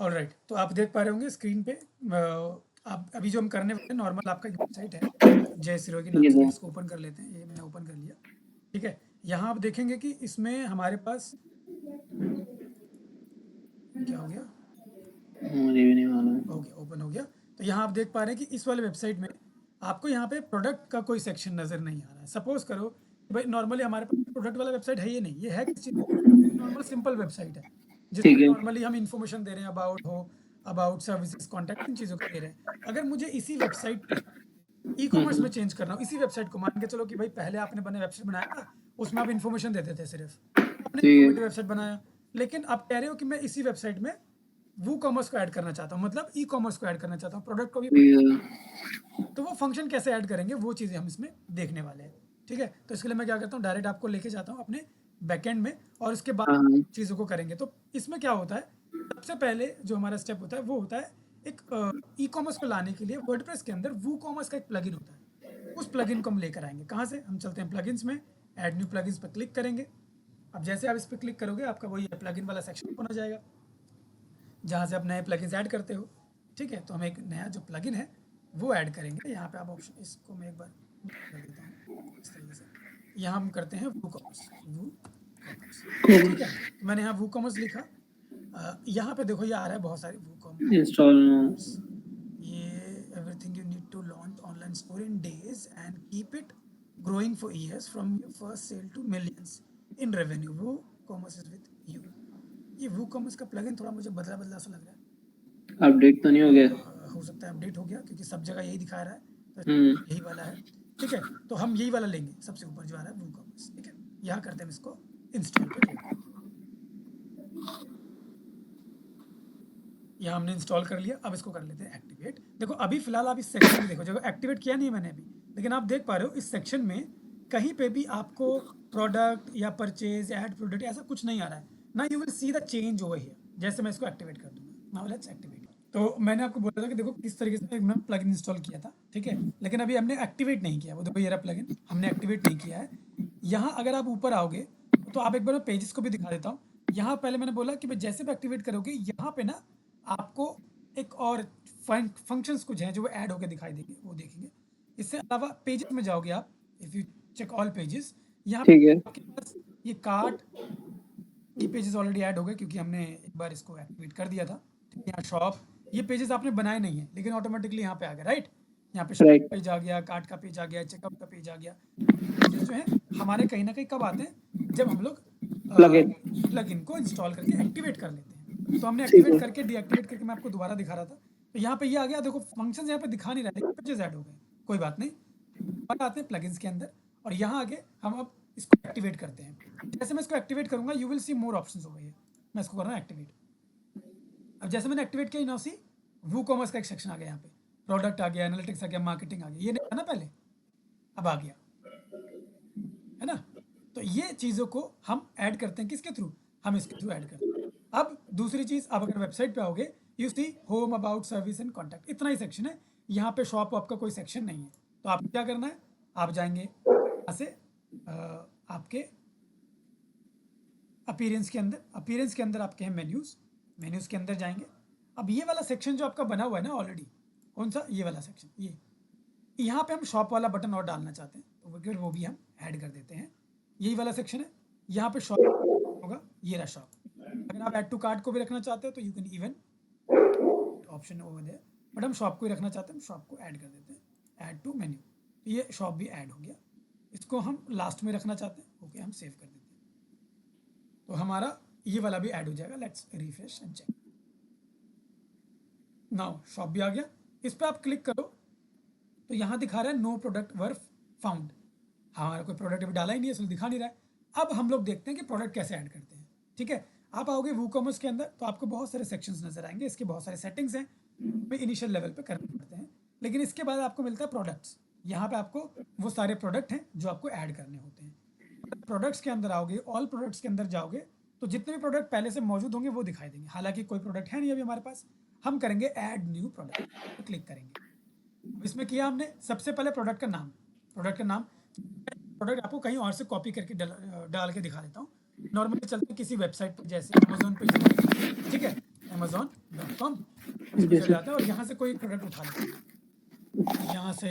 Alright, तो आप देख पा रहे होंगे स्क्रीन पे आप अभी जो हम करने वाले हैं नॉर्मल आपका एक वेबसाइट है जय सिरो के नाम ठीक है से, सर। इसको ओपन कर लेते हैं। ये मैंने ओपन कर लिया, ठीक है। यहाँ आप देखेंगे कि इसमें हमारे पास क्या हो गया, मुझे भी नहीं मालूम। हो गया, ओपन हो गया। तो यहाँ आप देख पा रहे हैं कि इस वाले वेबसाइट में आपको यहाँ पे प्रोडक्ट का कोई सेक्शन नज़र नहीं आ रहा है। सपोज करो कि भाई नॉर्मली हमारे पास प्रोडक्ट वाला वेबसाइट है ही नहीं, ये है किस चीज़, नॉर्मल सिंपल वेबसाइट है ठीक जिसमें है। नॉर्मली हम इंफॉर्मेशन दे रहे हैं अबाउट सर्विसेज, कॉन्टैक्ट, इन चीज़ों का दे रहे हैं। अगर मुझे इसी वेबसाइट पे ई कॉमर्स में चेंज करना हो, इसी वेबसाइट को मान के चलो कि भाई पहले आपने बने वेबसाइट बनाया था, उसमें आप इन्फॉर्मेशन देते थे सिर्फ, आपने ठीक है। ऑटोमेटिक वेबसाइट बनाया, लेकिन आप कह रहे हो कि मैं इसी वेबसाइट में वो कॉमर्स को ऐड करना चाहता हूँ, मतलब ई कॉमर्स को ऐड करना चाहता हूँ, प्रोडक्ट को भी। ठीक है। तो वो फंक्शन कैसे ऐड करेंगे वो चीज़ें हम इसमें देखने वाले हैं, ठीक है। तो इसके लिए मैं क्या करता हूँ, डायरेक्ट आपको लेके जाता हूँ अपने बैकएंड में और उसके बाद हाँ चीज़ों को करेंगे। तो इसमें क्या होता है, सबसे पहले जो हमारा स्टेप होता है वो होता है एक ई कॉमर्स को लाने के लिए वर्डप्रेस के अंदर वो कॉमर्स का एक प्लगइन होता है, उस प्लगइन को हम लेकर आएंगे। कहाँ से, हम चलते हैं प्लगइन्स में, ऐड न्यू प्लगइन्स पर क्लिक करेंगे। अब जैसे आप इस पर क्लिक करोगे आपका वही प्लगइन वाला सेक्शन ओपन हो जाएगा जहाँ से आप नए प्लगइन्स ऐड करते हो, ठीक है। तो हम एक नया जो प्लगइन है वो ऐड करेंगे। यहाँ पे आप ऑप्शन, इसको मैं एक बार कर देता हूँ इस तरीके से। यहाँ हम करते हैं वो कॉमर्स, ठीक है। तो मैंने यहाँ वो कॉमर्स लिखा। यहाँ पे देखो ये आ रहा है बहुत सारे वो कॉमर्स इंस्टॉल। ये everything you need to launch online store in days and keep it growing for years from your first sale to millions in revenue, WooCommerce is with you. ये वो commerce का plugin थोड़ा मुझे बदला बदला सा लग रहा है, अपडेट तो नहीं हो गया? हो सकता है अपडेट हो गया क्योंकि सब जगह यही दिखा रहा है, तो हम्म। यही वाला है, ठीक है। तो हम यही वाला लेंगे, सबसे ऊपर जो आ रहा है वो कॉमर्स, ठीक है। यहाँ करते हैं हम इसको इंस्टॉल पे क्लिक, यहाँ हमने इंस्टॉल कर लिया। अब इसको कर लेते हैं एक्टिवेट। देखो अभी फिलहाल आप इस सेक्शन में देखो, जगह एक्टिवेट किया नहीं है मैंने अभी, लेकिन आप देख पा रहे हो इस सेक्शन में कहीं पे भी आपको प्रोडक्ट या परचेज ऐड प्रोडक्ट ऐसा कुछ नहीं आ रहा है ना। You will see the change over here जैसे मैं इसको एक्टिवेट कर दूंगा। Now let's activate. तो मैंने आपको बोला था कि देखो किस तरीके से मैं प्लगइन इंस्टॉल किया था, ठीक है, लेकिन अभी हमने एक्टिवेट नहीं किया। वो देखो ये रहा प्लगइन, हमने एक्टिवेट नहीं किया है। यहाँ अगर आप ऊपर आओगे तो आप एक बार पेजेस को भी दिखा देता हूँ। यहाँ पहले मैंने बोला कि भाई जैसे भी एक्टिवेट करोगे यहाँ पे ना आपको एक और फंक्शंस कुछ हैं जो वो ऐड होकर दिखाई देंगे, वो देखेंगे। इससे अलावा पेजेस में जाओगे आप, if you check all pages, यहाँ ठीक है। आपके पास ये कार्ट, ये पेजेस ऑलरेडी ऐड हो गए क्योंकि हमने एक बार इसको एक्टिवेट कर दिया था, ठीक है। यहाँ शॉप, ये पेजेस आपने बनाए नहीं है लेकिन ऑटोमेटिकली यहाँ पे आ गए, राइट। यहाँ पे शॉप राइट। पेज आ गया, कार्ट का पेज आ गया, चेकआउट का पेज आ गया। पेजेस जो है हमारे कहीं ना कहीं कब आते हैं, जब हम लोग प्लगइन। प्लगइन को इंस्टॉल करके एक्टिवेट कर लेते हैं। तो हमने ठीक एक्टिवेट है। करके डीएक्टिवेट करके मैं आपको दोबारा दिखा रहा था। तो यहाँ पे ये आ गया, देखो फंक्शंस यहाँ पे दिखा नहीं रहा लेकिन पेजेस ऐड हो गए, कोई बात नहीं। बट आते हैं प्लगइन्स के अंदर और यहाँ आगे हम अब इसको एक्टिवेट करते हैं। जैसे मैं इसको एक्टिवेट करूँगा you will see more options हो गए। मैं इसको कर रहा हूँ एक्टिवेट। अब जैसे मैंने एक्टिवेट किया ना सी वो कॉमर्स का एक सेक्शन आ गया, यहाँ पे प्रोडक्ट आ गया, एनालिटिक्स आ गया, मार्केटिंग आ गया। ये नहीं था ना पहले, अब आ गया, है ना। तो ये चीज़ों को हम ऐड करते हैं किसके थ्रू, हम इसके थ्रू ऐड करते हैं। अब दूसरी चीज़, आप अगर वेबसाइट पे आओगे you see home, about, service and contact, इतना ही सेक्शन है। यहाँ पे शॉप आपका कोई सेक्शन नहीं है। तो आप क्या करना है, आप जाएंगे यहाँ से आपके अपीयरेंस के अंदर, अपीयरेंस के अंदर आपके हैं मेन्यूज़, मेन्यूज़ के अंदर जाएंगे। अब ये वाला सेक्शन जो आपका बना हुआ है ना ऑलरेडी, कौन सा, ये वाला सेक्शन, ये यहाँ पे हम शॉप वाला बटन और डालना चाहते हैं तो फिर वो भी हम ऐड कर देते हैं। यही वाला सेक्शन है, यहाँ पे शॉप होगा, ये रहा शॉप। अगर आप ऐड टू कार्ट को भी रखना चाहते हो तो you can even option over there, but हम शॉप को ही रखना चाहते हैं, हम शॉप को ऐड कर देते हैं, ऐड टू मेन्यू। तो ये शॉप भी ऐड हो गया। इसको हम लास्ट में रखना चाहते हैं, ओके, हम सेव कर देते हैं। तो हमारा ये वाला भी ऐड हो जाएगा। Let's refresh and check. Now shop भी आ गया। इस पर आप क्लिक करो तो यहाँ दिखा रहा है नो प्रोडक्ट वर फाउंड, हमारा कोई प्रोडक्ट अभी डाला ही नहीं है इसलिए दिखा नहीं रहा है। अब हम लोग देखते हैं कि प्रोडक्ट कैसे ऐड करते हैं, ठीक है। आप आओगे वो कॉमर्स के अंदर तो आपको बहुत सारे सेक्शंस नजर आएंगे, इसके बहुत सारे सेटिंग्स हैं हमें इनिशियल लेवल पे करने पड़ते हैं, लेकिन इसके बाद आपको मिलता है प्रोडक्ट्स। यहाँ पे आपको वो सारे प्रोडक्ट हैं जो आपको ऐड करने होते हैं। प्रोडक्ट्स के अंदर आओगे, ऑल प्रोडक्ट्स के अंदर जाओगे तो जितने भी प्रोडक्ट पहले से मौजूद होंगे वो दिखाई देंगे। हालांकि कोई प्रोडक्ट है नहीं अभी हमारे पास, हम करेंगे ऐड न्यू प्रोडक्ट, तो क्लिक करेंगे। अब इसमें किया हमने सबसे पहले प्रोडक्ट का नाम, प्रोडक्ट का नाम, प्रोडक्ट आपको कहीं और से कॉपी करके डाल के दिखा देता हूँ। नॉर्मली चलते किसी वेबसाइट पर, जैसे अमेजोन पे, ठीक है, amazon.com इसमें जी चले सर। जाते हैं और यहाँ से कोई प्रोडक्ट उठा लेते हैं। यहाँ से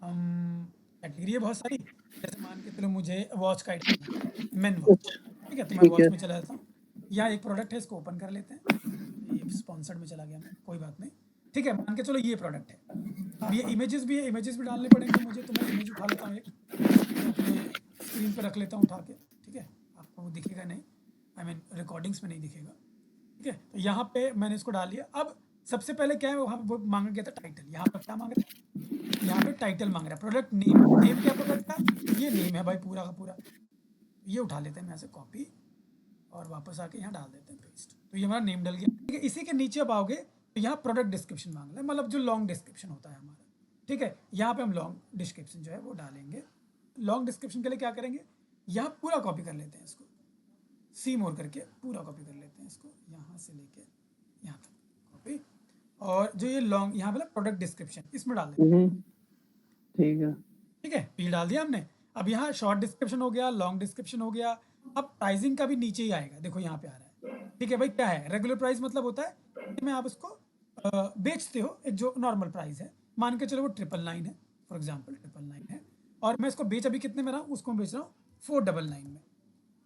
हम कैटेगरी है बहुत सारी, जैसे मान के चलो मुझे वॉच का आइटम है, मेन वॉच, ठीक है, तो मैं ठीक वॉच है। में चला जाता हूँ। यहाँ एक प्रोडक्ट है, इसको ओपन कर लेते हैं। ये स्पॉन्सर्ड में चला गया मैं, कोई बात नहीं, ठीक है। मान के चलो ये प्रोडक्ट है। अब ये इमेजेस भी है, इमेजेस भी डालने पड़ेंगे मुझे, तो मैं इमेज उठा लेता हूँ एक, मैं अपने स्क्रीन पे रख लेता हूँ उठा के, ठीक है। आपको वो दिखेगा नहीं, आई मीन रिकॉर्डिंग्स में नहीं दिखेगा, ठीक है। तो यहाँ पे मैंने इसको डाल दिया। अब सबसे पहले क्या है, वहाँ वो मांगा गया था टाइटल, यहाँ पर क्या मांग रहा है, यहाँ पे टाइटल मांग रहा है, प्रोडक्ट नेम, नेम क्या प्रोडक्ट का, ये नेम है भाई पूरा का पूरा। ये उठा लेते हैं यहाँ से कॉपी और वापस आके यहाँ डाल देते हैं पेस्ट, तो ये हमारा नेम डल गया, ठीक है। इसी के नीचे अब आओगे तो यहाँ प्रोडक्ट डिस्क्रिप्शन मांग रहा है, मतलब जो लॉन्ग डिस्क्रिप्शन होता है हमारा, ठीक है। यहाँ पे हम लॉन्ग डिस्क्रिप्शन जो है वो डालेंगे। लॉन्ग डिस्क्रिप्शन के लिए क्या करेंगे, यहाँ पूरा कॉपी कर लेते हैं इसको, सी मोर करके पूरा कॉपी कर लेते हैं इसको, यहाँ से लेके यहाँ तक कॉपी, और जो ये लॉन्ग यहाँ पे प्रोडक्ट डिस्क्रिप्शन इसमें डाल देते हैं, ठीक है। ठीक है। ये डाल दिया हमने। अब यहाँ शॉर्ट डिस्क्रिप्शन हो गया, लॉन्ग डिस्क्रिप्शन हो गया। अब प्राइसिंग का भी नीचे ही आएगा, देखो यहाँ पे आ रहा है, ठीक है भाई। क्या है रेगुलर प्राइस, मतलब होता है कि मैं आप उसको बेचते हो, एक जो नॉर्मल प्राइस है, मान के चलो वो 999 है, फॉर एग्जाम्पल 999 है, और मैं इसको बेच अभी कितने में रहा हूँ, उसको मैं बेच रहा हूँ 499 में,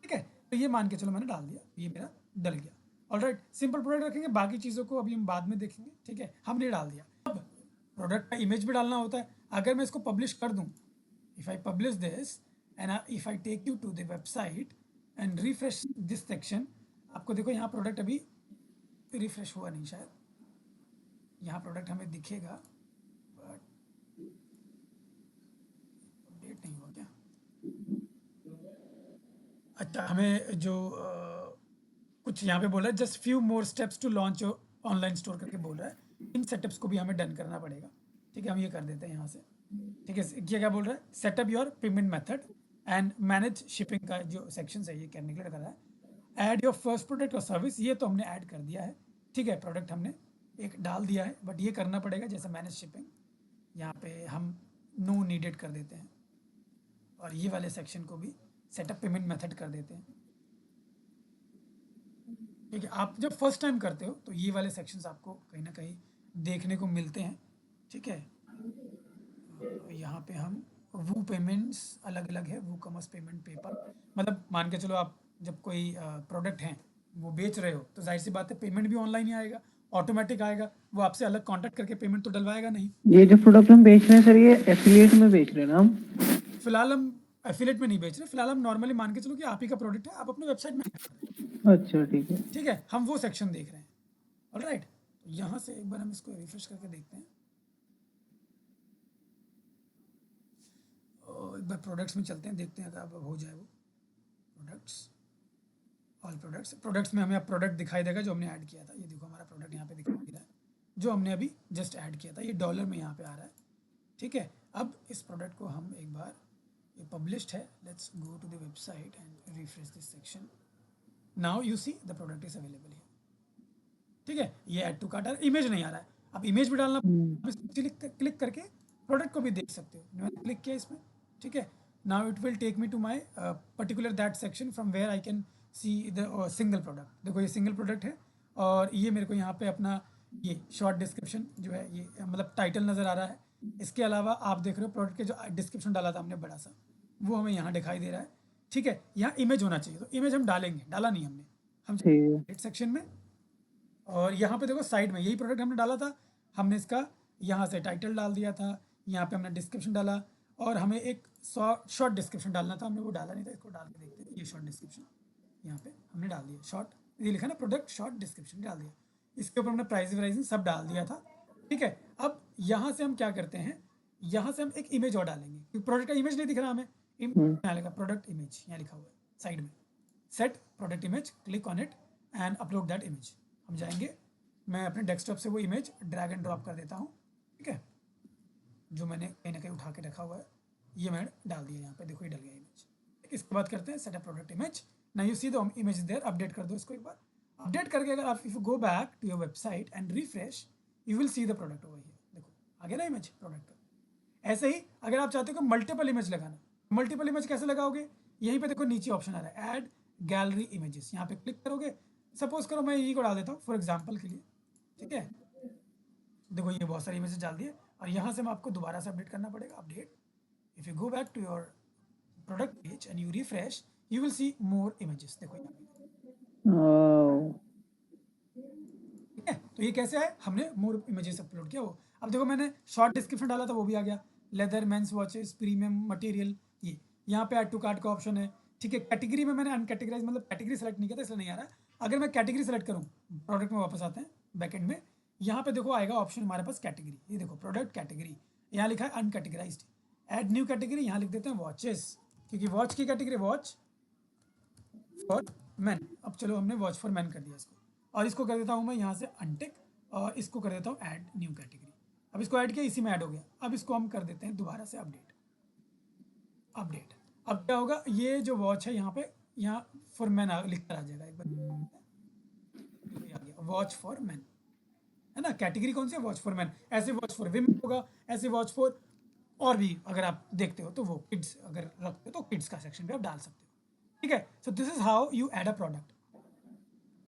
ठीक है। तो ये मान के चलो मैंने डाल दिया, ये मेरा डल गया। ऑलराइट, सिंपल प्रोडक्ट रखेंगे, बाकी चीज़ों को अभी हम बाद में देखेंगे, ठीक है। हमने डाल दिया। अब प्रोडक्ट का इमेज भी डालना होता है। अगर मैं इसको पब्लिश कर दूँ, if I publish this and if I take you to the website and refresh this section, आपको देखो यहाँ प्रोडक्ट अभी रिफ्रेश हुआ नहीं शायद, यहाँ प्रोडक्ट हमें दिखेगा बट अपडेट नहीं हुआ क्या। अच्छा, हमें जो कुछ यहाँ पे बोल रहा है, just few more steps to launch your online store करके बोल रहा है। इन सेटअप्स को भी हमें डन करना पड़ेगा, ठीक है। हम ये कर देते हैं यहाँ से, ठीक है। ये क्या बोल रहा है, setup your payment method and manage shipping का जो सेक्शन है ये करने के लिए कर रहा है। ऐड योर फर्स्ट प्रोडक्ट और सर्विस, ये तो हमने ऐड कर दिया है, ठीक है। प्रोडक्ट हमने एक डाल दिया है, बट ये करना पड़ेगा, जैसे मैनेज शिपिंग, यहाँ पे हम नो नीडेड कर देते हैं, और ये वाले सेक्शन को भी सेटअप पेमेंट मेथड कर देते हैं, ठीक है। आप जब फर्स्ट टाइम करते हो तो ये वाले सेक्शंस आपको कहीं ना कहीं देखने को मिलते हैं, ठीक है। यहाँ पे हम वो पेमेंट्स अलग अलग है, वो कॉमर्स पेमेंट पेपर, मतलब मान के चलो आप जब कोई प्रोडक्ट हैं वो बेच रहे हो, तो जाहिर सी बात है पेमेंट भी ऑनलाइन ही आएगा, ऑटोमेटिक आएगा, वो आपसे अलग कांटेक्ट करके पेमेंट तो डलवाएगा नहीं। ये जो प्रोडक्ट हम बेच रहे हैं सर, ये एफिलिएट में बेच रहे हैं ना हम? फिलहाल हम एफिलेट में नहीं बेच रहे, फिलहाल हम नॉर्मली मान के चलो कि आप ही का प्रोडक्ट है, आप अपने वेबसाइट में ऐड कर रहे हैं, अच्छा ठीक है। ठीक है। हम वो सेक्शन देख रहे हैं, ऑलराइट। तो यहाँ से एक बार हम इसको रिफ्रेश करके देखते हैं, और एक बार प्रोडक्ट्स में चलते हैं, देखते हैं अगर अब हो जाए वो प्रोडक्ट्स, ऑल प्रोडक्ट्स में हमें अब प्रोडक्ट दिखाई देगा जो हमने ऐड किया था। ये देखो हमारा प्रोडक्ट यहाँ पे दिखाई दे रहा है, जो हमने अभी जस्ट ऐड किया था, ये डॉलर में यहाँ पे आ रहा है, ठीक है। अब इस प्रोडक्ट को हम एक बार, ये पब्लिश्ड है, let's go to the website and refresh this section. Now you see the product is available here, ठीक है। ये ऐड टू कार्ट, इमेज नहीं आ रहा है, अब इमेज भी डालना, क्लिक करके प्रोडक्ट को भी देख सकते हो। मैंने क्लिक किया इसमें, ठीक है। Now it will take me to my particular that section from where I can see the single product. देखो ये सिंगल प्रोडक्ट है, और ये मेरे को यहाँ पे अपना ये शॉर्ट डिस्क्रिप्शन जो है, ये मतलब टाइटल नज़र आ रहा है। इसके अलावा आप देख रहे हो प्रोडक्ट के जो डिस्क्रिप्शन डाला था हमने बड़ा सा, वो हमें यहाँ दिखाई दे रहा है, ठीक है। यहाँ इमेज होना चाहिए, तो इमेज हम डालेंगे, डाला नहीं हमने, हम सेक्शन में, और यहाँ पे देखो साइड में यही प्रोडक्ट हमने डाला था, हमने इसका यहाँ से टाइटल डाल दिया था, यहाँ पे हमने डिस्क्रिप्शन डाला, और हमें एक शॉर्ट डिस्क्रिप्शन डालना था, हमने वो डाला नहीं था। इसको डाल के देखते हैं, ये शॉर्ट डिस्क्रिप्शन यहाँ पे हमने डाल दिया, शॉर्ट, ये लिखा ना प्रोडक्ट शॉर्ट डिस्क्रिप्शन डाल दिया, इसके ऊपर हमने प्राइस वाइजिंग सब डाल दिया था, ठीक है। अब यहाँ से हम क्या करते हैं, यहाँ से हम एक इमेज और डालेंगे, क्योंकि प्रोडक्ट का इमेज नहीं दिख रहा हमें, यहाँ लिखा प्रोडक्ट इमेज, यहाँ लिखा हुआ है साइड में, set product image, click on it and upload that image. हम जाएंगे, मैं अपने डेस्कटॉप से वो इमेज ड्रैग एंड ड्रॉप कर देता हूँ, ठीक है, जो मैंने कहीं ना कहीं उठा के रखा हुआ है, ये मैंने डाल दिया यहाँ पे, देखो ये डल गया इमेज। इसके बाद करते हैं set up product image. Now you see the image there, update कर दो इसको एक बार, अपडेट करके अगर आप if you go back to your website and refresh, you will see the product over here, देखो आ गया ना इमेज प्रोडक्ट का। ऐसे ही अगर आप चाहते हो कि मल्टीपल इमेज लगाना, मल्टीपल इमेज कैसे लगाओगे, यहीं पे देखो नीचे ऑप्शन आ रहा है ऐड गैलरी इमेजेस, यहाँ पे क्लिक करोगे सपोज करो मैं यही को डाल देता हूँ फॉर एग्जाम्पल के लिए, ठीक है। देखो ये बहुत सारी इमेजेस डाल दिए और यहाँ से मैं आपको दोबारा से अपडेट करना पड़ेगा। Update, if you go back to your product page and you refresh, you will see more images. देखो यहाँ पे, ओ, ठीक है। तो ये कैसे है, हमने मोर इमेजेस अपलोड किया वो। अब देखो मैंने शॉर्ट डिस्क्रिप्शन डाला था वो भी आ गया, leather, men's watches, premium material. ये यहाँ पे ऐड टू कार्ट का ऑप्शन है, ठीक है। कैटेगरी में मैंने अनकैटेगराइज मतलब कैटेगरी सेलेक्ट नहीं किया था इसलिए नहीं आ रहा है। अगर मैं कैटेगरी सेलेक्ट करूँ, प्रोडक्ट में वापस आते हैं बैकएंड में, यहाँ पे देखो आएगा ऑप्शन हमारे पास कैटेगरी। ये देखो प्रोडक्ट कैटेगरी, यहाँ लिखा है अनकैटेगराइज्ड। ऐड न्यू कैटेगरी, यहाँ लिख देते हैं वॉचेस, क्योंकि वॉच की कैटेगरी वॉच फॉर मैन। अब चलो हमने वॉच फॉर मैन कर दिया इसको, और इसको कर देता हूँ मैं यहाँ से अनटिक, और इसको कर देता हूँ ऐड न्यू कैटेगरी। अब इसको ऐड किया, इसी में ऐड हो गया। अब इसको हम कर देते हैं दोबारा से अपडेट। अपडेट, अब क्या होगा, ये जो वॉच है यहाँ पे, यहाँ फॉर मैन लिख कर आ जाएगा। एक बार ये आ गया वॉच फॉर मैन, है ना। कैटेगरी कौन सी है, वॉच फॉर मैन। ऐसे वॉच फॉर विमेन होगा, ऐसे वॉच फॉर और भी अगर आप देखते हो तो वो किड्स अगर रखते हो तो किड्स का सेक्शन भी आप डाल सकते हो, ठीक है। So this is how you add a product.